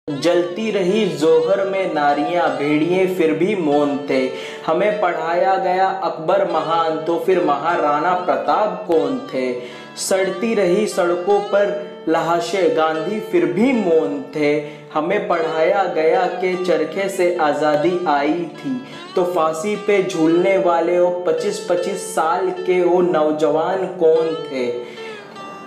जलती रही जोहर में नारियां, भेड़िए फिर भी मौन थे। हमें पढ़ाया गया अकबर महान, तो फिर महाराणा प्रताप कौन थे। सड़ती रही सड़कों पर लाशें, गांधी फिर भी मौन थे। हमें पढ़ाया गया कि चरखे से आज़ादी आई थी, तो फांसी पे झूलने वाले वो 25-25 साल के वो नौजवान कौन थे।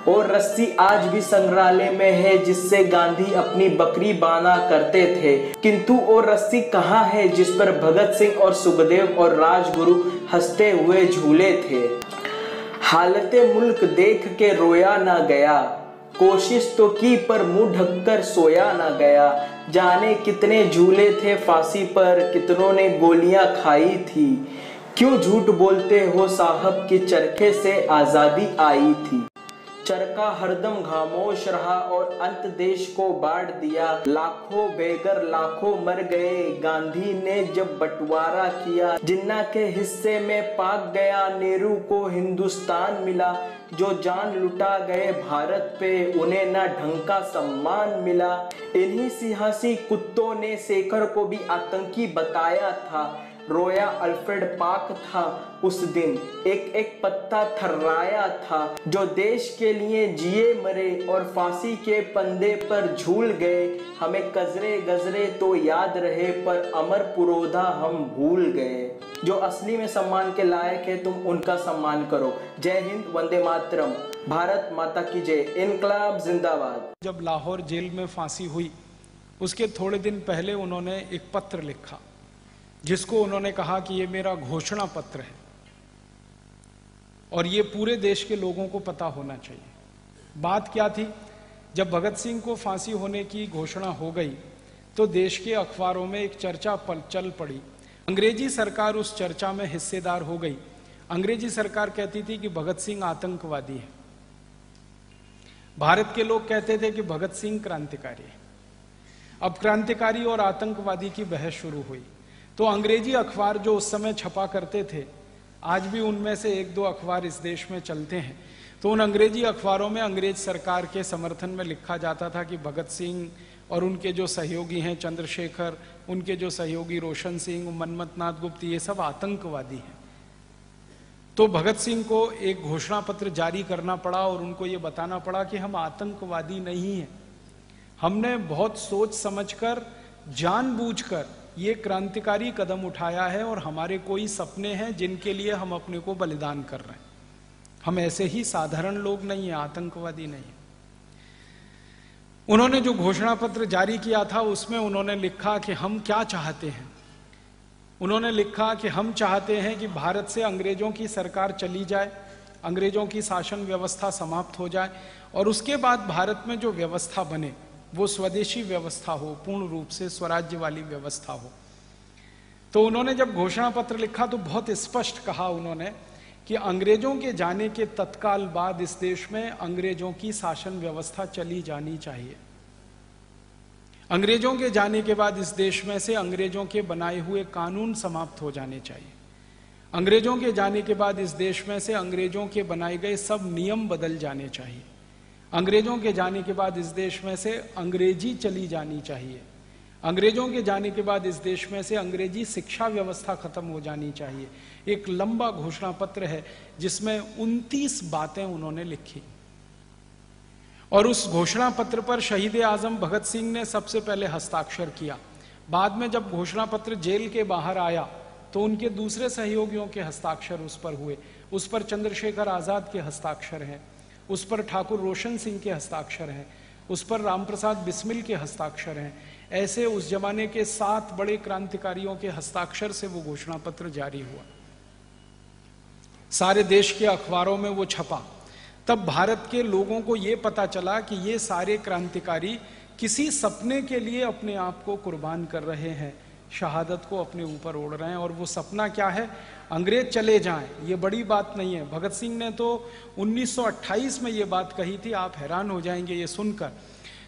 और रस्सी आज भी संग्रहालय में है जिससे गांधी अपनी बकरी बांधा करते थे, किंतु वो रस्सी कहाँ है जिस पर भगत सिंह और सुखदेव और राजगुरु हंसते हुए झूले थे। हालते मुल्क देख के रोया ना गया, कोशिश तो की पर मुंह ढककर सोया ना गया। जाने कितने झूले थे फांसी पर, कितनों ने गोलियां खाई थी। क्यों झूठ बोलते हो साहब कि चरखे से आजादी आई थी। चरखा हरदम खामोश रहा और अंत देश को बांट दिया। लाखों बेघर लाखों मर गए, गांधी ने जब बंटवारा किया। जिन्ना के हिस्से में पाक गया, नेहरू को हिंदुस्तान मिला। जो जान लुटा गए भारत पे, उन्हें ना ढंग का सम्मान मिला। इन्हीं सियासी कुत्तों ने शेखर को भी आतंकी बताया था। रोया अल्फ्रेड पाक था उस दिन, एक एक पत्ता थर्राया था। जो देश के लिए जिए मरे और फांसी के फंदे पर झूल गए। हमें कजरे गजरे तो याद रहे, पर अमर पुरोधा हम भूल गए। जो असली में सम्मान के लायक है, तुम उनका सम्मान करो। जय हिंद, वंदे मातरम, भारत माता की जय, इनकलाब जिंदाबाद। जब लाहौर जेल में फांसी हुई, उसके थोड़े दिन पहले उन्होंने एक पत्र लिखा, जिसको उन्होंने कहा कि ये मेरा घोषणा पत्र है और ये पूरे देश के लोगों को पता होना चाहिए। बात क्या थी, जब भगत सिंह को फांसी होने की घोषणा हो गई तो देश के अखबारों में एक चर्चा चल पड़ी। अंग्रेजी सरकार उस चर्चा में हिस्सेदार हो गई। अंग्रेजी सरकार कहती थी कि भगत सिंह आतंकवादी है, भारत के लोग कहते थे कि भगत सिंह क्रांतिकारी है। अब क्रांतिकारी और आतंकवादी की बहस शुरू हुई। तो अंग्रेजी अखबार जो उस समय छपा करते थे, आज भी उनमें से एक दो अखबार इस देश में चलते हैं, तो उन अंग्रेजी अखबारों में अंग्रेज सरकार के समर्थन में लिखा जाता था कि भगत सिंह और उनके जो सहयोगी हैं चंद्रशेखर, उनके जो सहयोगी रोशन सिंह, मनमथ नाथ गुप्त, ये सब आतंकवादी हैं। तो भगत सिंह को एक घोषणा पत्र जारी करना पड़ा और उनको ये बताना पड़ा कि हम आतंकवादी नहीं हैं। हमने बहुत सोच समझकर, जानबूझकर ये क्रांतिकारी कदम उठाया है और हमारे कोई सपने हैं जिनके लिए हम अपने को बलिदान कर रहे हैं। हम ऐसे ही साधारण लोग नहीं हैं, आतंकवादी नहीं है। उन्होंने जो घोषणा पत्र जारी किया था उसमें उन्होंने लिखा कि हम क्या चाहते हैं। उन्होंने लिखा कि हम चाहते हैं कि भारत से अंग्रेजों की सरकार चली जाए, अंग्रेजों की शासन व्यवस्था समाप्त हो जाए और उसके बाद भारत में जो व्यवस्था बने वो स्वदेशी व्यवस्था हो, पूर्ण रूप से स्वराज्य वाली व्यवस्था हो। तो उन्होंने जब घोषणा पत्र लिखा तो बहुत स्पष्ट कहा उन्होंने कि अंग्रेजों के जाने के तत्काल बाद इस देश में अंग्रेजों की शासन व्यवस्था चली जानी चाहिए। अंग्रेजों के जाने के बाद इस देश में से अंग्रेजों के बनाए हुए कानून समाप्त हो जाने चाहिए। अंग्रेजों के जाने के बाद इस देश में से अंग्रेजों के बनाए गए सब नियम बदल जाने चाहिए। अंग्रेजों के जाने के बाद इस देश में से अंग्रेजी चली जानी चाहिए। अंग्रेजों के जाने के बाद इस देश में से अंग्रेजी शिक्षा व्यवस्था खत्म हो जानी चाहिए। एक लंबा घोषणा पत्र है जिसमें 29 बातें उन्होंने लिखी और उस घोषणा पत्र पर शहीद आजम भगत सिंह ने सबसे पहले हस्ताक्षर किया। बाद में जब घोषणा पत्र जेल के बाहर आया तो उनके दूसरे सहयोगियों के हस्ताक्षर उस पर हुए। उस पर चंद्रशेखर आजाद के हस्ताक्षर हैं, उस पर ठाकुर रोशन सिंह के हस्ताक्षर हैं, उस पर रामप्रसाद बिस्मिल के हस्ताक्षर हैं। ऐसे उस जमाने के 7 बड़े क्रांतिकारियों के हस्ताक्षर से वो घोषणा पत्र जारी हुआ। सारे देश के अखबारों में वो छपा। तब भारत के लोगों को ये पता चला कि ये सारे क्रांतिकारी किसी सपने के लिए अपने आप को कुर्बान कर रहे हैं, शहादत को अपने ऊपर ओढ़ रहे हैं। और वो सपना क्या है, अंग्रेज चले जाएं, ये बड़ी बात नहीं है। भगत सिंह ने तो 1928 में ये बात कही थी, आप हैरान हो जाएंगे ये सुनकर।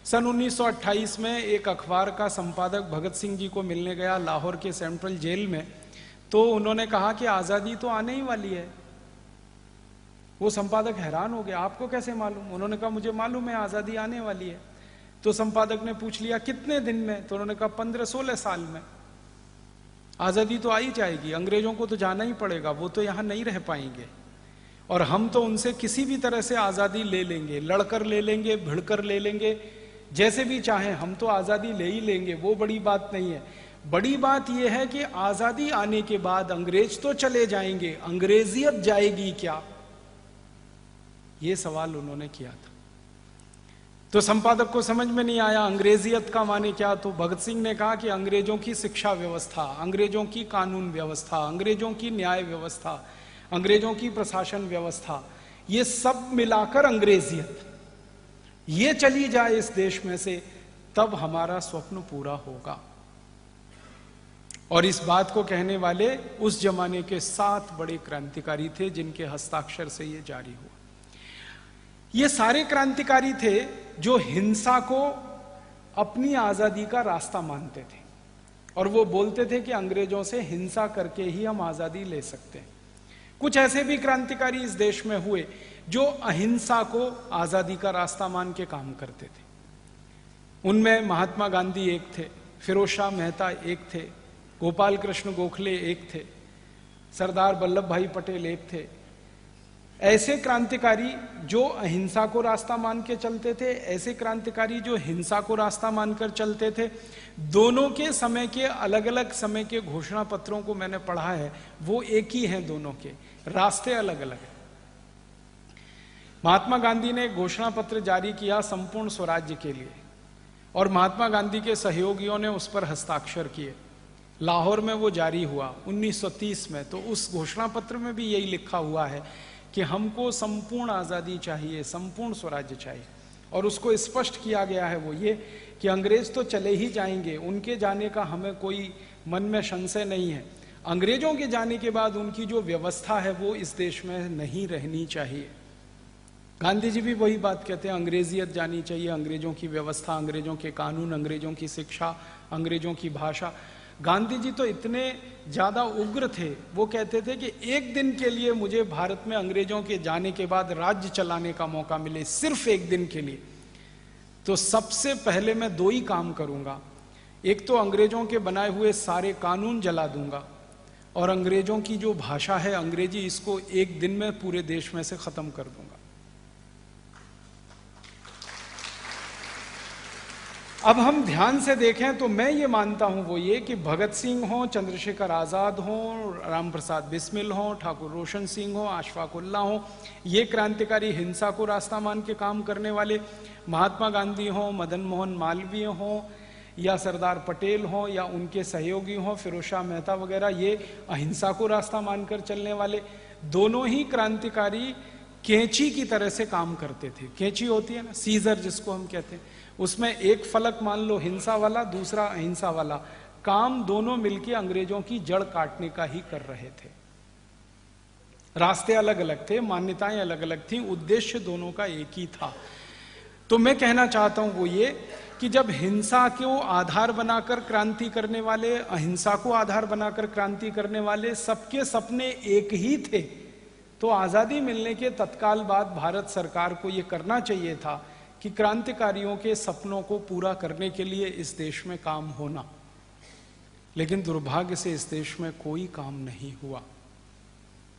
सन 1928 में एक अखबार का संपादक भगत सिंह जी को मिलने गया लाहौर के सेंट्रल जेल में, तो उन्होंने कहा कि आज़ादी तो आने ही वाली है। वो संपादक हैरान हो गया, आपको कैसे मालूम? उन्होंने कहा मुझे मालूम है आज़ादी आने वाली है। तो संपादक ने पूछ लिया कितने दिन में, तो उन्होंने कहा 15-16 साल में आजादी तो आ ही जाएगी, अंग्रेजों को तो जाना ही पड़ेगा, वो तो यहां नहीं रह पाएंगे और हम तो उनसे किसी भी तरह से आजादी ले लेंगे, लड़कर ले लेंगे, भिड़कर ले लेंगे, जैसे भी चाहें हम तो आजादी ले ही लेंगे, वो बड़ी बात नहीं है। बड़ी बात यह है कि आजादी आने के बाद अंग्रेज तो चले जाएंगे, अंग्रेजियत जाएगी क्या, यह सवाल उन्होंने किया था। तो संपादक को समझ में नहीं आया अंग्रेजियत का माने क्या, तो भगत सिंह ने कहा कि अंग्रेजों की शिक्षा व्यवस्था, अंग्रेजों की कानून व्यवस्था, अंग्रेजों की न्याय व्यवस्था, अंग्रेजों की प्रशासन व्यवस्था, ये सब मिलाकर अंग्रेजियत ये चली जाए इस देश में से, तब हमारा स्वप्न पूरा होगा। और इस बात को कहने वाले उस जमाने के 7 बड़े क्रांतिकारी थे जिनके हस्ताक्षर से ये जारी हुआ। ये सारे क्रांतिकारी थे जो हिंसा को अपनी आजादी का रास्ता मानते थे और वो बोलते थे कि अंग्रेजों से हिंसा करके ही हम आजादी ले सकते हैं। कुछ ऐसे भी क्रांतिकारी इस देश में हुए जो अहिंसा को आजादी का रास्ता मान के काम करते थे। उनमें महात्मा गांधी एक थे, फिरोजशाह मेहता एक थे, गोपाल कृष्ण गोखले एक थे, सरदार वल्लभ भाई पटेल एक थे। ऐसे क्रांतिकारी जो अहिंसा को रास्ता मान के चलते थे, ऐसे क्रांतिकारी जो हिंसा को रास्ता मानकर चलते थे, दोनों के समय के अलग अलग समय के घोषणा पत्रों को मैंने पढ़ा है, वो एक ही हैं, दोनों के रास्ते अलग अलग हैं। महात्मा गांधी ने घोषणा पत्र जारी किया संपूर्ण स्वराज्य के लिए और महात्मा गांधी के सहयोगियों ने उस पर हस्ताक्षर किए। लाहौर में वो जारी हुआ 1930 में। तो उस घोषणा पत्र में भी यही लिखा हुआ है कि हमको संपूर्ण आजादी चाहिए, संपूर्ण स्वराज्य चाहिए। और उसको स्पष्ट किया गया है वो ये कि अंग्रेज तो चले ही जाएंगे, उनके जाने का हमें कोई मन में संशय नहीं है। अंग्रेजों के जाने के बाद उनकी जो व्यवस्था है वो इस देश में नहीं रहनी चाहिए। गांधी जी भी वही बात कहते हैं, अंग्रेजियत जानी चाहिए, अंग्रेजों की व्यवस्था, अंग्रेजों के कानून, अंग्रेजों की शिक्षा, अंग्रेजों की भाषा। गांधी जी तो इतने ज्यादा उग्र थे, वो कहते थे कि एक दिन के लिए मुझे भारत में अंग्रेजों के जाने के बाद राज्य चलाने का मौका मिले, सिर्फ एक दिन के लिए, तो सबसे पहले मैं 2 ही काम करूंगा। एक तो अंग्रेजों के बनाए हुए सारे कानून जला दूंगा और अंग्रेजों की जो भाषा है अंग्रेजी, इसको एक दिन में पूरे देश में से खत्म कर दूंगा। अब हम ध्यान से देखें तो मैं ये मानता हूं वो ये कि भगत सिंह हो, चंद्रशेखर आजाद हो, राम प्रसाद बिस्मिल हो, ठाकुर रोशन सिंह हो, अशफाक उल्लाह हो, ये क्रांतिकारी हिंसा को रास्ता मान के काम करने वाले, महात्मा गांधी हो, मदन मोहन मालवीय हो या सरदार पटेल हो या उनके सहयोगी हो फिरोजशाह मेहता वगैरह, ये अहिंसा को रास्ता मानकर चलने वाले, दोनों ही क्रांतिकारी कैंची की तरह से काम करते थे। कैंची होती है ना, सीजर जिसको हम कहते हैं, उसमें एक फलक मान लो हिंसा वाला, दूसरा अहिंसा वाला, काम दोनों मिलकर अंग्रेजों की जड़ काटने का ही कर रहे थे। रास्ते अलग अलग थे, मान्यताएं अलग अलग थी, उद्देश्य दोनों का एक ही था। तो मैं कहना चाहता हूं वो ये कि जब हिंसा को आधार बनाकर क्रांति करने वाले, अहिंसा को आधार बनाकर क्रांति करने वाले सबके सपने एक ही थे, तो आजादी मिलने के तत्काल बाद भारत सरकार को यह करना चाहिए था कि क्रांतिकारियों के सपनों को पूरा करने के लिए इस देश में काम होना। लेकिन दुर्भाग्य से इस देश में कोई काम नहीं हुआ।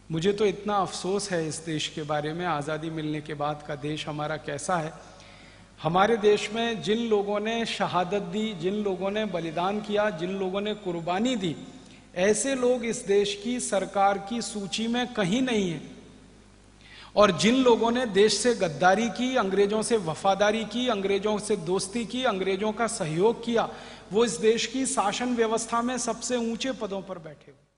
मुझे तो इतना अफसोस है इस देश के बारे में, आजादी मिलने के बाद का देश हमारा कैसा है। हमारे देश में जिन लोगों ने शहादत दी, जिन लोगों ने बलिदान किया, जिन लोगों ने कुर्बानी दी, ऐसे लोग इस देश की सरकार की सूची में कहीं नहीं है। और जिन लोगों ने देश से गद्दारी की, अंग्रेजों से वफादारी की, अंग्रेजों से दोस्ती की, अंग्रेजों का सहयोग किया, वो इस देश की शासन व्यवस्था में सबसे ऊंचे पदों पर बैठे हुए।